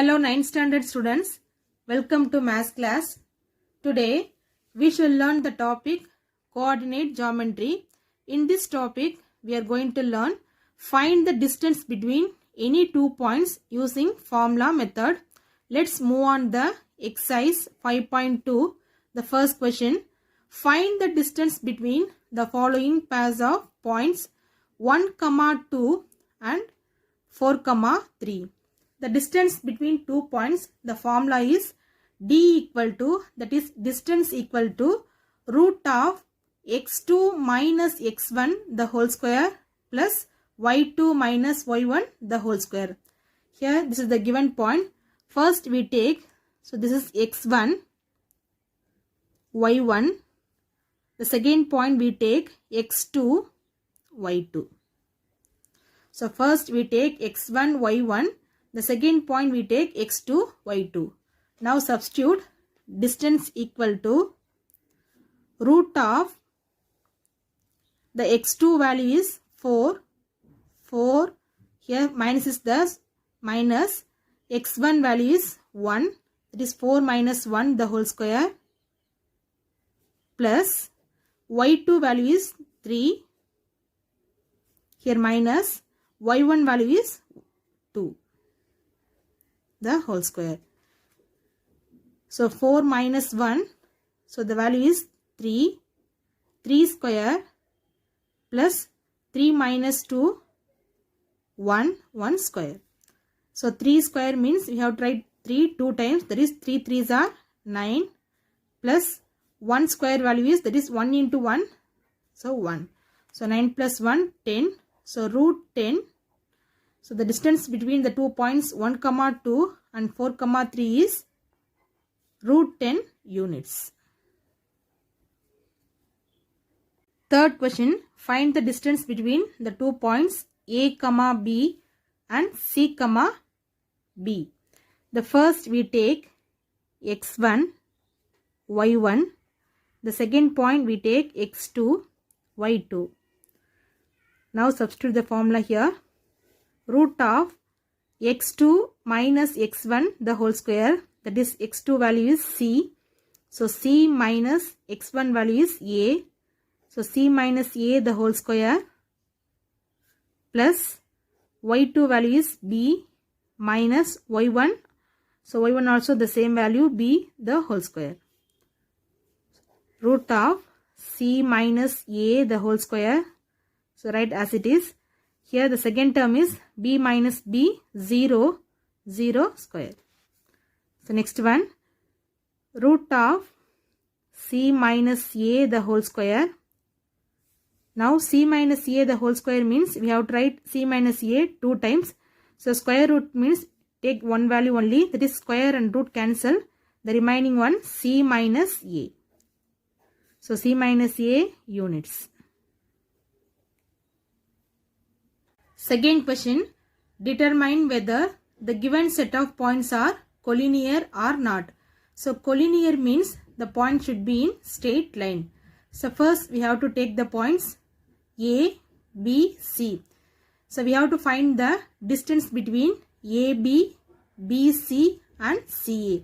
Hello 9th standard students, welcome to math class. Today we shall learn the topic coordinate geometry. In this topic we are going to learn find the distance between any 2 points using formula method. Let's move on the exercise 5.2. The first question, find the distance between the following pairs of points 1, 2 and 4, 3. The distance between 2 points, the formula is d equal to, that is distance equal to root of x2 minus x1 the whole square plus y2 minus y1 the whole square. Here this is the given point. First we take, so this is x1, y1. The second point we take x2, y2. So first we take x1, y1. The second point we take x2, y2. Now substitute distance equal to root of the x2 value is 4. Here minus is the minus. X1 value is 1. It is 4 minus 1 the whole square plus y2 value is 3. Here minus y1 value is 2. The whole square. So 4 minus 1. So the value is 3. 3 square plus 3 minus 2. 1 square. So 3 square means we have tried 3 2 times. That is 3 3s are 9 plus 1 square value is, that is 1 into 1. So 1. So 9 plus 1 10. So root 10. So the distance between the 2 points 1, 2 and 4, 3 is root 10 units. Third question, find the distance between the 2 points A, B and C, B. The first we take x1, y1. The second point we take x2, y2. Now substitute the formula here. Root of x2 minus x1 the whole square, that is x2 value is c. So c minus x1 value is a. So c minus a the whole square plus y2 value is b minus y1. So y1 also the same value, b the whole square. Root of c minus a the whole square. So write as it is. Here the second term is b minus b 0 square. So next one, root of c minus a the whole square. Now c minus a the whole square means we have tried c minus a 2 times. So square root means take one value only, that is square and root cancel. The remaining one c minus a. So c minus a units. Second question, determine whether the given set of points are collinear or not. So collinear means the point should be in straight line. So first we have to take the points A, B, C. So we have to find the distance between AB, BC and CA.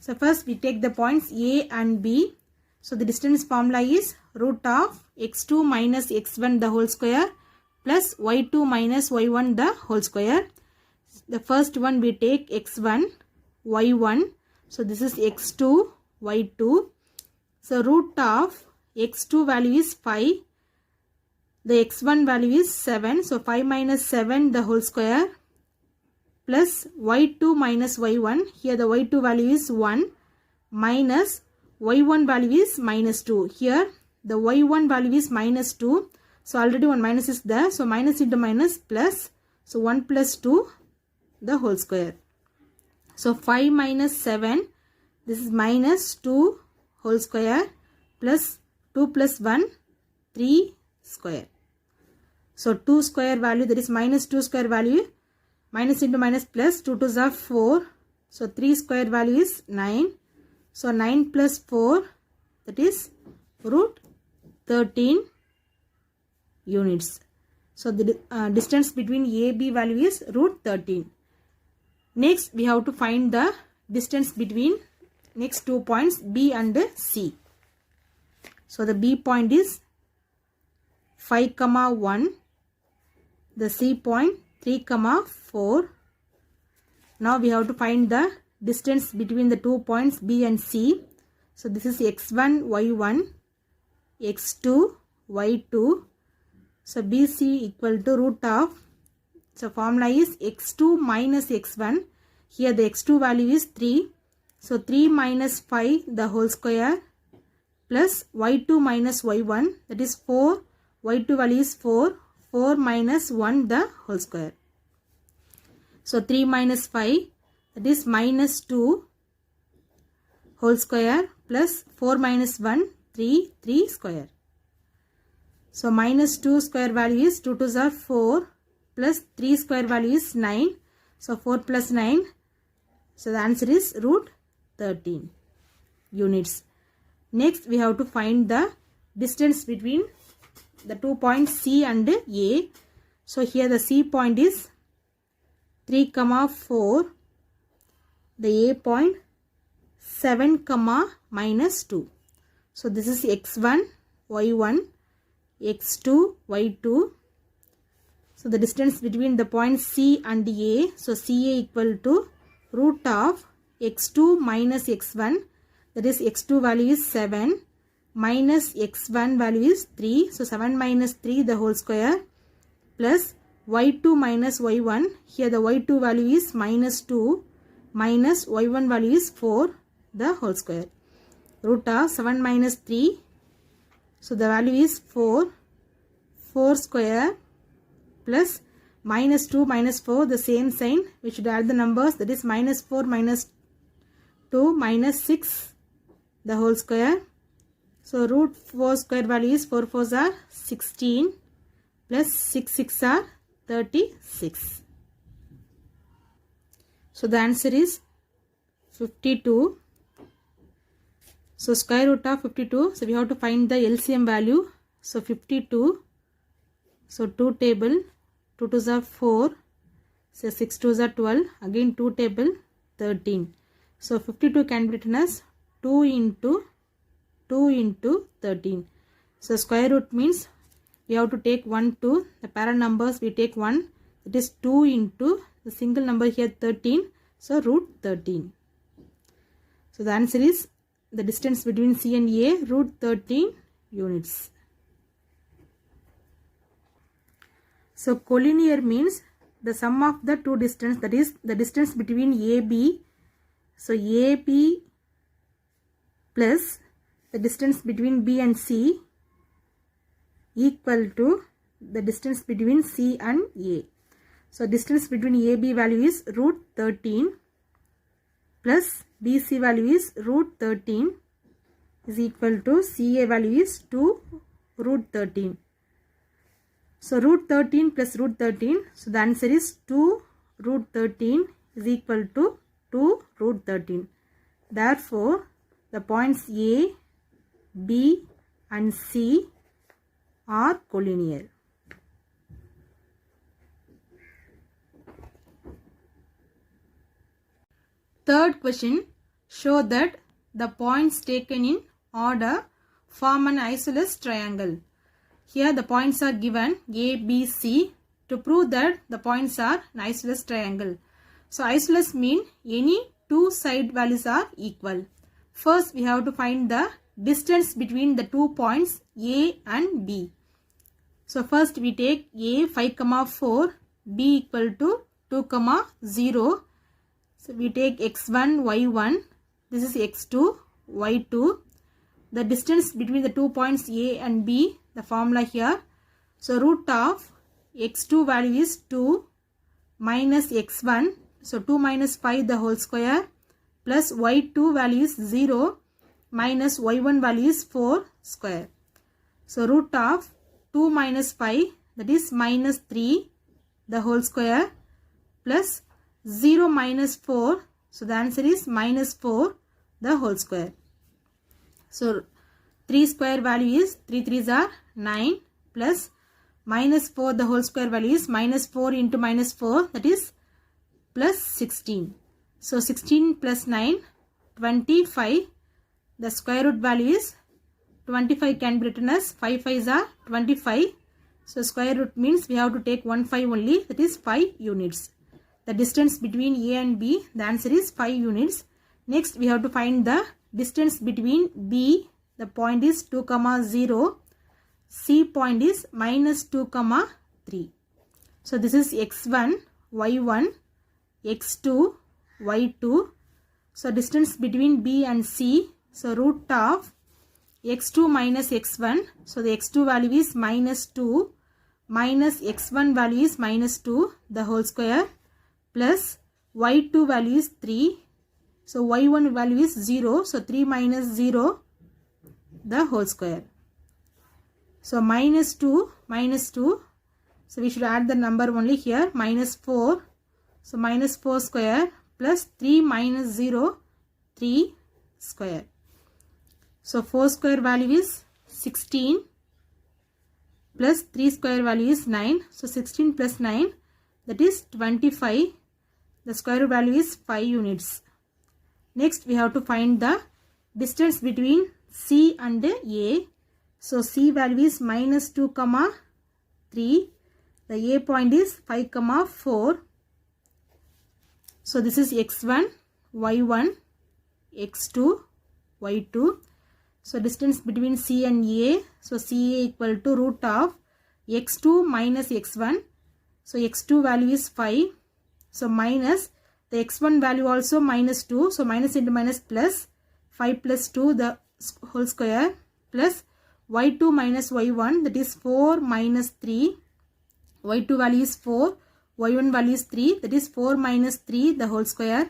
So first we take the points A and B. So the distance formula is root of x2 minus x1 the whole square plus y2 minus y1 the whole square. The first one we take x1, y1. So this is x2, y2. So root of x2 value is 5. The x1 value is 7. So 5 minus 7 the whole square plus y2 minus y1. Here the y2 value is 1 minus y1 value is minus 2. Here the y1 value is minus 2. So already one minus is there. So minus into minus plus. So 1 plus 2 the whole square. So 5 minus 7. This is minus 2 whole square plus 2 plus 1 3 square. So 2 square value, that is minus 2 square value. Minus into minus plus 2 2s are 4. So 3 square value is 9. So 9 plus 4, that is root 13 units. So the distance between AB value is root 13. Next we have to find the distance between next 2 points B and C. So the B point is 5, 1. The C point 3, 4. Now we have to find the distance between the 2 points B and C. So this is x1, y1, x2, y2. So BC equal to root of, so formula is x2 minus x1. Here the x2 value is 3. So 3 minus 5 the whole square plus y2 minus y1, that is 4. Y2 value is 4. 4 minus 1 the whole square. So 3 minus 5, that is minus 2 whole square plus 4 minus 1, 3, 3 square. So minus 2 square value is 2 2s are 4 plus 3 square value is 9. So 4 plus 9. So the answer is root 13 units. Next we have to find the distance between the 2 points C and A. So here the C point is 3, 4. The A point 7, minus 2. So this is x1, y1, x2, y2. So the distance between the points C and A. So CA equal to root of x2 minus x1. That is x2 value is 7 minus x1 value is 3. So 7 minus 3 the whole square plus y2 minus y1. Here the y2 value is minus 2 minus y1 value is 4 the whole square. Root of 7 minus 3. So the value is 4. 4 square plus minus 2 minus 4, the same sign. We should add the numbers, that is minus 4 minus 2 minus 6 the whole square. So root 4 square value is 4 4s are 16 plus 6 6 are 36. So the answer is 52. So square root of 52. So we have to find the LCM value. So 52. So 2 table. 2 2s are 4. So 6 2s are 12. Again 2 table 13. So 52 can be written as 2 into 13. So square root means we have to take 1 2. The parent numbers we take 1. It is 2 into the single number here 13. So root 13. So the answer is the distance between C and A, root 13 units. So collinear means the sum of the two distance, that is the distance between AB. So AB plus the distance between B and C equal to the distance between C and A. So distance between AB value is root 13 plus BC value is root 13 is equal to CA value is 2 root 13. So root 13 plus root 13. So the answer is 2 root 13 is equal to 2 root 13. Therefore, the points A, B and C are collinear. Third question, show that the points taken in order form an isosceles triangle. Here the points are given A, B, C. To prove that the points are an isosceles triangle. So isosceles mean any two side values are equal. First we have to find the distance between the 2 points A and B. So first we take A 5, 4, B equal to 2, 0. So we take x1, y1, this is x2, y2. The distance between the 2 points A and B, the formula here. So root of x2 value is 2 minus x1. So 2 minus 5 the whole square plus y2 value is 0 minus y1 value is 4 square. So root of 2 minus 5, that is minus 3 the whole square plus 0 minus 4. So the answer is minus 4 the whole square. So 3 square value is 3 3s are 9 plus minus 4 the whole square value is minus 4 into minus 4, that is plus 16. So 16 plus 9, 25. The square root value is 25 can be written as 5 5s are 25. So square root means we have to take 1 5 only, that is 5 units. The distance between A and B, the answer is 5 units. Next we have to find the distance between B, the point is 2, 0. C point is minus 2, 3. So this is x1, y1, x2, y2. So distance between B and C, so root of x2 minus x1. So the x2 value is minus 2 minus x1 value is minus 2 the whole square plus y2 value is 3. So y1 value is 0. So 3 minus 0 the whole square. So minus 2 minus 2. So we should add the number only here, minus 4. So minus 4 square plus 3 minus 0, 3 square. So 4 square value is 16 plus 3 square value is 9. So 16 plus 9, that is 25. The square root value is 5 units. Next we have to find the distance between C and A. So C value is minus 2, 3. The A point is 5, 4. So this is x1, y1, x2, y2. So distance between C and A. So CA equal to root of x2 minus x1. So x2 value is 5. So minus the x1 value also minus 2. So minus into minus plus 5 plus 2 the whole square plus y2 minus y1, that is 4 minus 3. y2 value is 4. y1 value is 3, that is 4 minus 3 the whole square.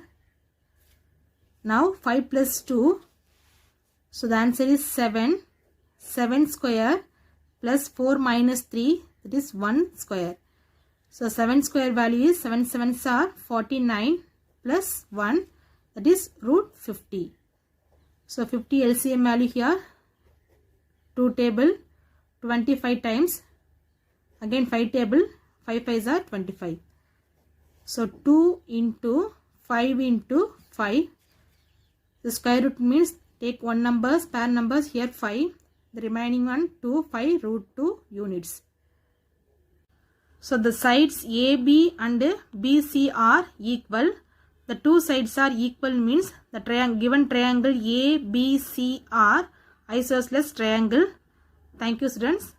Now 5 plus 2. So the answer is 7. 7 square plus 4 minus 3, that is 1 square. So 7 square value is 7 7s are 49 plus 1, that is root 50. So 50 LCM value here, 2 table, 25 times, again 5 table, 5 5s are 25. So 2 into 5 into 5. The square root means take one numbers, pair numbers, here 5. The remaining one 2, 5 root 2 units. So the sides AB and BC are equal. The two sides are equal means the given triangle ABC are isosceles triangle. Thank you students.